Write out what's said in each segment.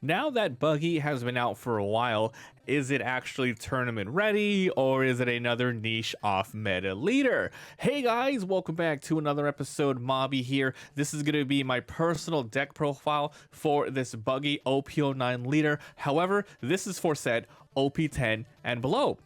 Now that Buggy has been out for a while, is it actually tournament ready, or is it another niche off meta leader? Hey guys, welcome back to another episode. Mobby here. This is going to be my personal deck profile for this Buggy OP09 leader. However, this is for set OP10 and below.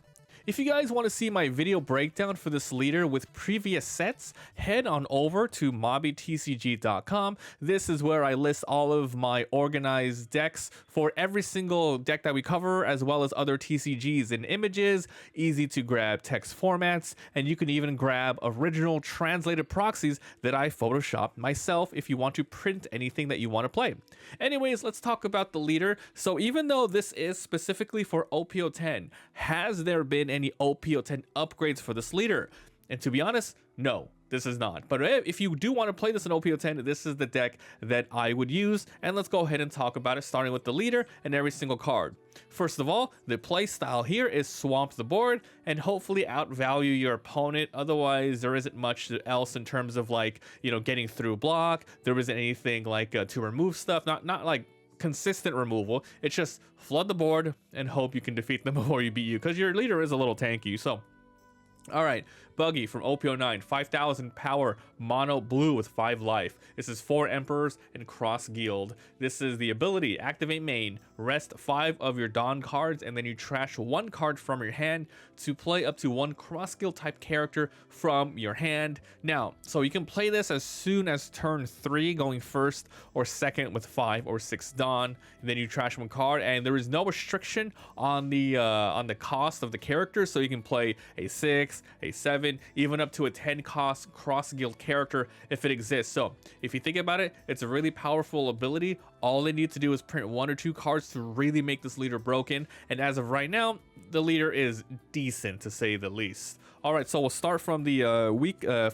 If you guys want to see my video breakdown for this leader with previous sets, head on over to mobbytcg.com. This is where I list all of my organized decks for every single deck that we cover, as well as other TCGs in images, easy to grab text formats, and you can even grab original translated proxies that I photoshopped myself if you want to print anything that you want to play. Anyways, let's talk about the leader. So even though this is specifically for OP10, has there been any OP10 upgrades for this leader? And to be honest, no, this is not. But if you do want to play this in OP10, this is the deck that I would use. And let's go ahead and talk about it, starting with the leader and every single card. First of all, the play style here is swamp the board and hopefully outvalue your opponent. Otherwise, there isn't much else in terms of, like, you know, getting through block. There isn't anything like to remove stuff, not like consistent removal. It's just flood the board and hope you can defeat them before you beat you, because your leader is a little tanky. So alright, Buggy from OP09, 5000 power, mono blue with 5 life. This is 4 Emperors and Cross Guild. This is the ability, activate main, rest 5 of your Dawn cards, and then you trash 1 card from your hand to play up to 1 Cross Guild type character from your hand. Now, so you can play this as soon as turn 3, going first or second with 5 or 6 Dawn. And then you trash 1 card, and there is no restriction on the cost of the character, so you can play a 6, a 7, even up to a 10 cost cross guild character if it exists. So if you think about it, it's a really powerful ability. All they need to do is print 1 or 2 cards to really make this leader broken, and as of right now, the leader is decent to say the least. All right, so we'll start from the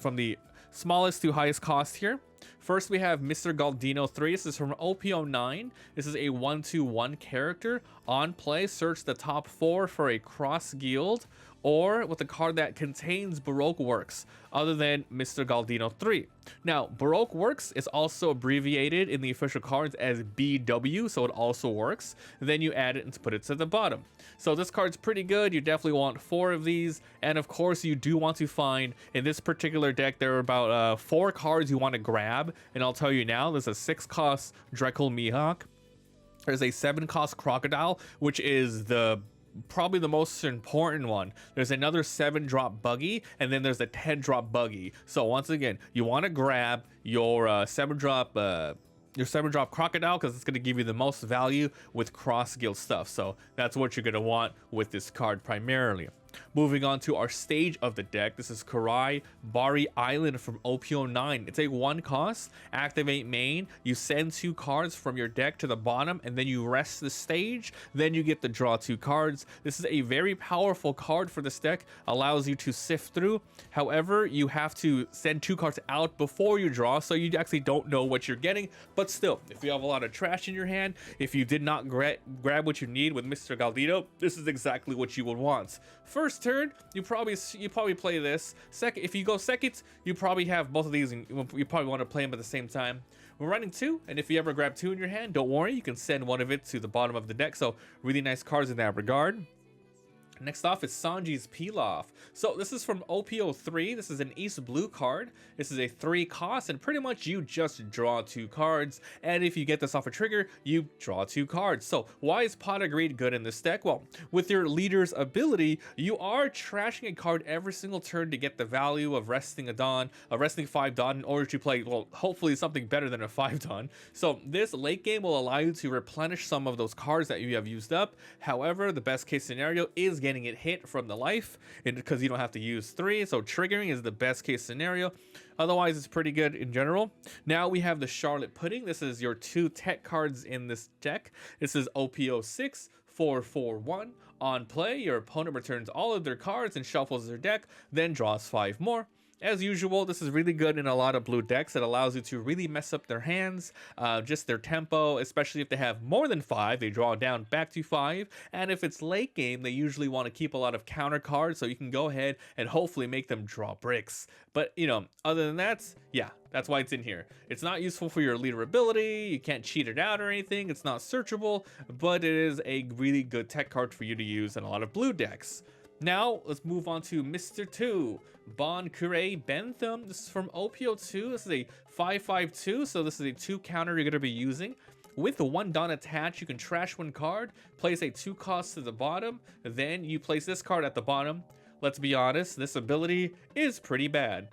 from the smallest to highest cost here. First, we have Mr. Galdino 3. This is from OP09. This is a 1/1 character. On play, search the top 4 for a cross guild or with a card that contains Baroque works other than Mr. Galdino 3. Now, Baroque works is also abbreviated in the official cards as BW, so it also works. Then you add it and put it to the bottom. So this card's pretty good. You definitely want 4 of these. And of course, you do want to find, in this particular deck, there are about 4 cards you want to grab. And I'll tell you now, there's a 6 cost Drekel Mihawk. There's a 7 cost Crocodile, which is probably the most important one. There's another 7-drop Buggy, and then there's a 10-drop Buggy. So once again, you want to grab your 7-drop Crocodile, because it's going to give you the most value with cross guild stuff. So that's what you're going to want with this card primarily. Moving on to our stage of the deck, this is Karai Bari Island from OP09. It's a 1 cost, activate main, you send 2 cards from your deck to the bottom, and then you rest the stage, then you get to draw 2 cards. This is a very powerful card for this deck, allows you to sift through. However, you have to send 2 cards out before you draw, so you actually don't know what you're getting. But still, if you have a lot of trash in your hand, if you did not grab what you need with Mr. Galdino, this is exactly what you would want. First turn, you probably play this. Second, if you go second, you probably have both of these, and you probably want to play them at the same time. We're running 2, and if you ever grab 2 in your hand, don't worry, you can send 1 of it to the bottom of the deck. So really nice cards in that regard. Next off is Sanji's Pilaf. So this is from OP03. This is an East Blue card. This is a 3 cost, and pretty much you just draw 2 cards. And if you get this off a trigger, you draw 2 cards. So why is Pot of Greed good in this deck? Well, with your leader's ability, you are trashing a card every single turn to get the value of resting a Dawn, resting 5 Dawn in order to play, well, hopefully something better than a 5 Dawn. So this late game will allow you to replenish some of those cards that you have used up. However, the best case scenario is getting it hit from the life, because you don't have to use 3, so triggering is the best case scenario. Otherwise, it's pretty good in general. Now we have the Charlotte Pudding. This is your 2 tech cards in this deck. This is OP06 441. On play, your opponent returns all of their cards and shuffles their deck, then draws 5 more. as usual, this is really good in a lot of blue decks. It allows you to really mess up their hands, just their tempo, especially if they have more than 5, they draw down back to 5, and if it's late game, they usually want to keep a lot of counter cards, so you can go ahead and hopefully make them draw bricks. But, you know, other than that, yeah, that's why it's in here. It's not useful for your leader ability, you can't cheat it out or anything, it's not searchable, but it is a really good tech card for you to use in a lot of blue decks. Now, let's move on to Mr. 2, Bon Curé Bentham. This is from OP02. This is a 5/5/2, so this is a 2 counter you're going to be using. With the 1 Dawn attached, you can trash 1 card, place a 2 cost to the bottom, then you place this card at the bottom. Let's be honest, this ability is pretty bad.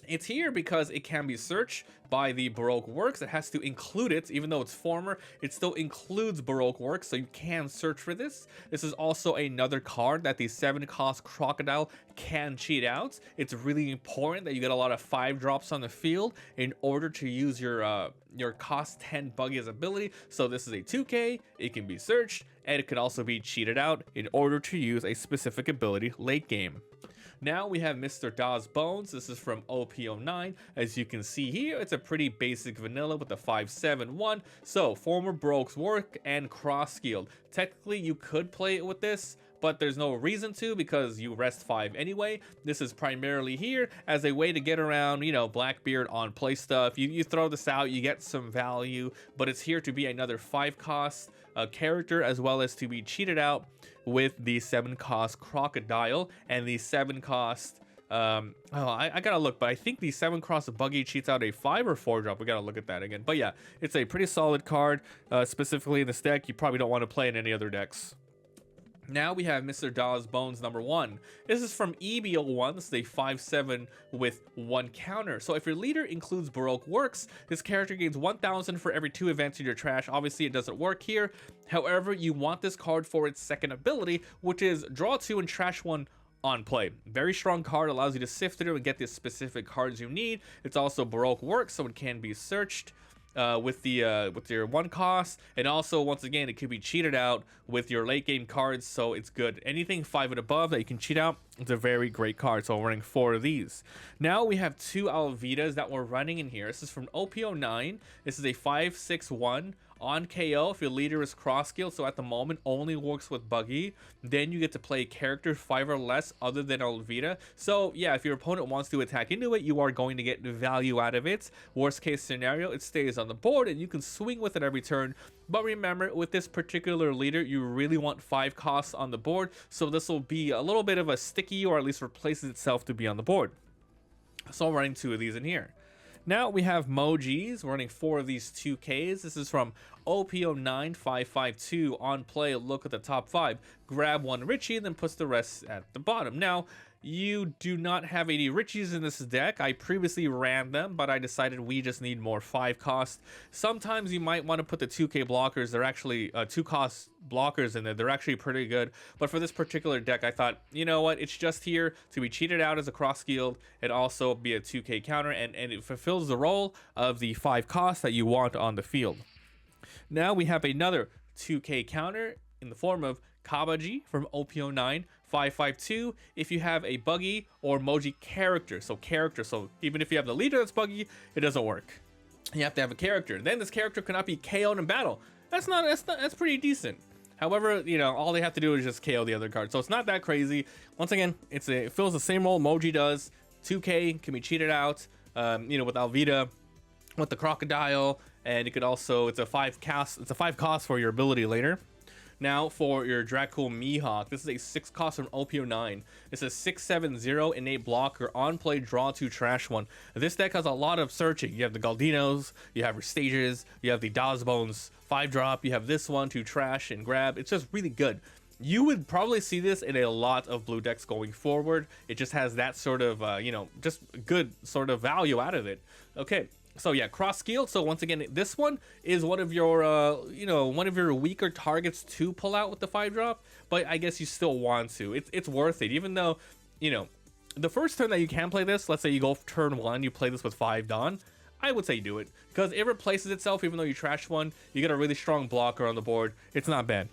It's here because it can be searched by the Baroque works. It has to include it, even though it's former, it still includes Baroque works, so you can search for this. This is also another card that the 7-cost Crocodile can cheat out. It's really important that you get a lot of 5 drops on the field in order to use your cost 10 Buggy's ability. So this is a 2K, it can be searched, and it can also be cheated out in order to use a specific ability late game. Now we have Mr. Dawes Bones. This is from OP09. As you can see here, it's a pretty basic vanilla with a 5/7/1. So former Baroque's work and cross skilled. Technically, you could play it with this, but there's no reason to because you rest 5 anyway. This is primarily here as a way to get around, you know, Blackbeard on play stuff. You throw this out, you get some value, but it's here to be another 5 cost character as well as to be cheated out with the 7 cost Crocodile and the 7 cost I gotta look, but I think the 7 cost Buggy cheats out a 5 or 4 drop. We gotta look at that again, but yeah, it's a pretty solid card, specifically in this deck. You probably don't want to play in any other decks. Now we have Mr. Dawes Bones number 1. This is from EBO1. This is a 5/7 with 1 counter. So if your leader includes Baroque works, this character gains 1000 for every 2 events in your trash. Obviously it doesn't work here. However, you want this card for its second ability, which is draw 2 and trash 1 on play. Very strong card, allows you to sift through and get the specific cards you need. It's also Baroque works, so it can be searched with your 1 cost, and also once again it could be cheated out with your late game cards, so it's good. Anything 5 and above that you can cheat out, it's a very great card. So we're running 4 of these. Now we have 2 Alvitas that we're running in here. This is from OP09. This is a 5/6/1 on KO if your leader is cross skilled, so at the moment only works with Buggy. Then you get to play a character 5 or less other than Alvita. So yeah, if your opponent wants to attack into it, you are going to get value out of it. Worst case scenario, it stays on the board and you can swing with it every turn. But remember, with this particular leader, you really want 5 costs on the board, so this will be a little bit of a sticky, or at least replaces itself to be on the board. So I'm running 2 of these in here. Now we have Mojis. We're running 4 of these 2Ks. This is from OP09 5/5/2 on play. Look at the top 5. Grab 1 Richie and then puts the rest at the bottom. Now, you do not have any Richies in this deck. I previously ran them, but I decided we just need more 5 cost. Sometimes you might want to put the 2K blockers. They're actually 2 cost blockers in there. They're actually pretty good. But for this particular deck, I thought, you know what? It's just here to be cheated out as a cross skilled and also be a 2K counter, and it fulfills the role of the 5 cost that you want on the field. Now we have another 2K counter in the form of Kabaji from OP09 5/5/2 if you have a Buggy or Moji character. So even if you have the leader that's Buggy, it doesn't work. You have to have a character. Then this character cannot be KO'd in battle. That's pretty decent. However, you know, all they have to do is just KO the other card. So it's not that crazy. Once again, it fills the same role Moji does. 2K can be cheated out, you know, with Alvita, with the Crocodile, and it could also, it's a 5 cost for your ability later. Now for your Dracul Mihawk, this is a 6 cost from OP09. It's a 6/7/0 innate blocker on play, draw 2, trash 1. This deck has a lot of searching. You have the Galdinos, you have your Stages, you have the Dawes Bones 5 drop, you have this one to trash and grab. It's just really good. You would probably see this in a lot of blue decks going forward. It just has that sort of, you know, just good sort of value out of it. Okay. So yeah, cross skilled. So once again, this one is one of your, you know, one of your weaker targets to pull out with the 5 drop. But I guess you still want to. It's worth it, even though, you know, the first turn that you can play this. Let's say you go turn 1, you play this with 5 Dawn. I would say do it because it replaces itself. Even though you trash 1, you get a really strong blocker on the board. It's not bad.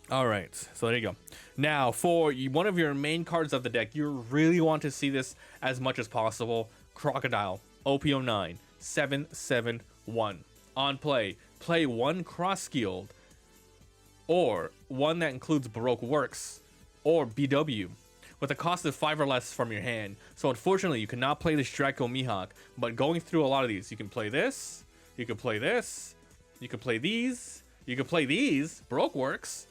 All right, so there you go. Now, for one of your main cards of the deck, you really want to see this as much as possible. Crocodile, OP09, 771. On play, play one Cross Guild, or one that includes Baroque Works, or BW, with a cost of 5 or less from your hand. So unfortunately, you cannot play this Draco Mihawk, but going through a lot of these, you can play this, you can play this, you can play these, you can play these, Baroque Works,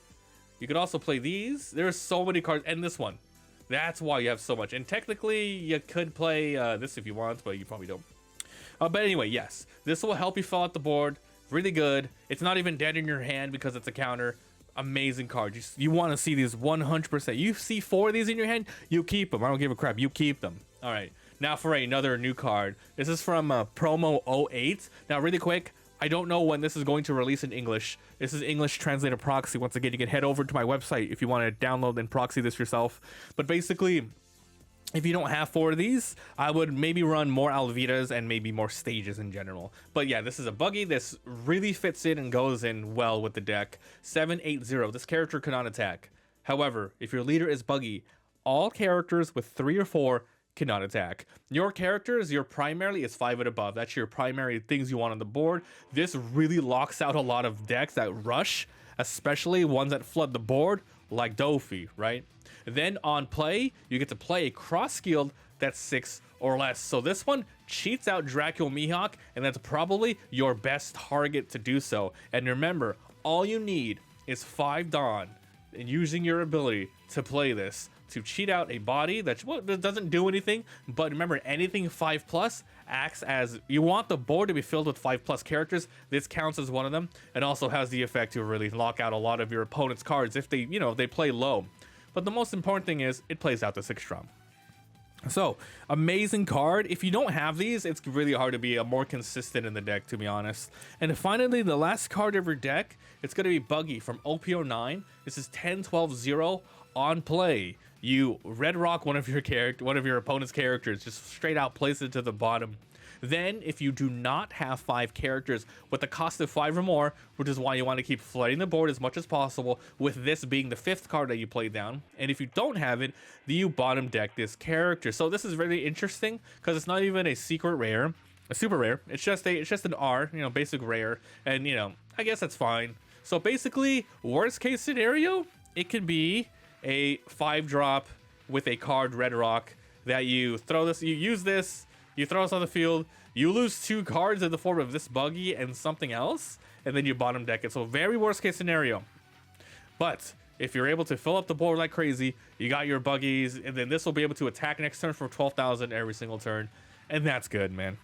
you could also play these. There's so many cards, and this one. That's why you have so much. And technically, you could play this if you want, but you probably don't. But anyway, yes. This will help you fill out the board. Really good. It's not even dead in your hand because it's a counter. Amazing card. You want to see these 100%. You see 4 of these in your hand, you keep them. I don't give a crap. You keep them. All right. Now for another new card. This is from Promo 08. Now, really quick. I don't know when this is going to release in English. This is English translated proxy. Once again, you can head over to my website if you want to download and proxy this yourself. But basically, if you don't have 4 of these, I would maybe run more Alvitas and maybe more stages in general. But yeah, this is a buggy. This really fits in and goes in well with the deck. 780. This character cannot attack. However, if your leader is buggy, all characters with 3 or 4 cannot attack. Your characters, your primarily is 5 and above. That's your primary things you want on the board. This really locks out a lot of decks that rush, especially ones that flood the board, like Dofi, right? Then on play, you get to play a Cross Guild that's 6 or less. So this one cheats out Draco Mihawk, and that's probably your best target to do so. And remember, all you need is 5 Dawn, and using your ability to play this to cheat out a body that doesn't do anything. But remember, anything 5+ acts as, you want the board to be filled with 5+ characters. This counts as one of them, and also has the effect to really lock out a lot of your opponent's cards if they, they play low. But the most important thing is it plays out the 6 drum. So, amazing card. If you don't have these, it's really hard to be more consistent in the deck, to be honest. And finally, the last card of your deck, it's going to be Buggy from OP09. This is 10-12-0 on play. You red rock one of your opponent's characters, just straight out place it to the bottom. Then, if you do not have 5 characters with a cost of 5 or more, which is why you want to keep flooding the board as much as possible, with this being the 5th card that you play down. And if you don't have it, then you bottom deck this character. So this is really interesting because it's not even a secret rare, a super rare. It's just an R, basic rare, and I guess that's fine. So basically, worst case scenario, it could be a 5-drop with a card red rock that you throw this, you use this. You throw us on the field, you lose 2 cards in the form of this Buggy and something else, and then you bottom deck it. So very worst case scenario. But if you're able to fill up the board like crazy, you got your Buggies, and then this will be able to attack next turn for 12,000 every single turn. And that's good, man.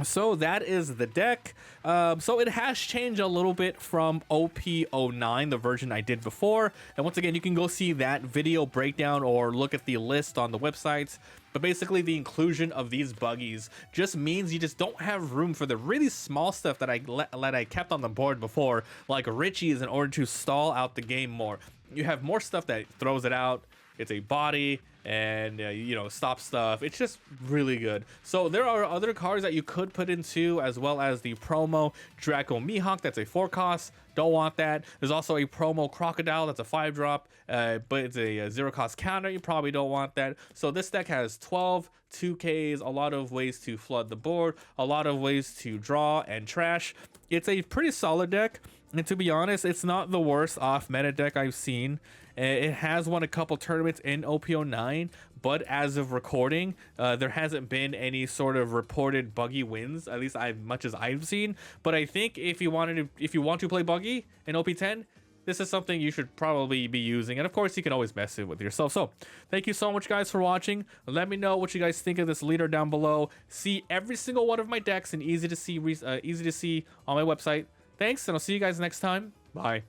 So that is the deck. So it has changed a little bit from OP09, the version I did before. And once again, you can go see that video breakdown or look at the list on the website. But basically, the inclusion of these buggies just means you just don't have room for the really small stuff that I kept on the board before, like Richie's, in order to stall out the game more. You have more stuff that throws it out. It's a body and stop stuff. It's just really good. So there are other cards that you could put into, as well as the promo Draco Mihawk. That's a 4 cost. Don't want that. There's also a promo Crocodile. That's a 5-drop, but it's a 0 cost counter. You probably don't want that. So this deck has 12 2Ks, a lot of ways to flood the board, a lot of ways to draw and trash. It's a pretty solid deck. And to be honest, it's not the worst off meta deck I've seen. It has won a couple tournaments in OP09, but as of recording, there hasn't been any sort of reported Buggy wins, at least much as I've seen. But I think if you want to play Buggy in OP10, this is something you should probably be using. And of course, you can always mess it with yourself. So thank you so much, guys, for watching. Let me know what you guys think of this leader down below. See every single one of my decks and easy to see on my website. Thanks, and I'll see you guys next time. Bye.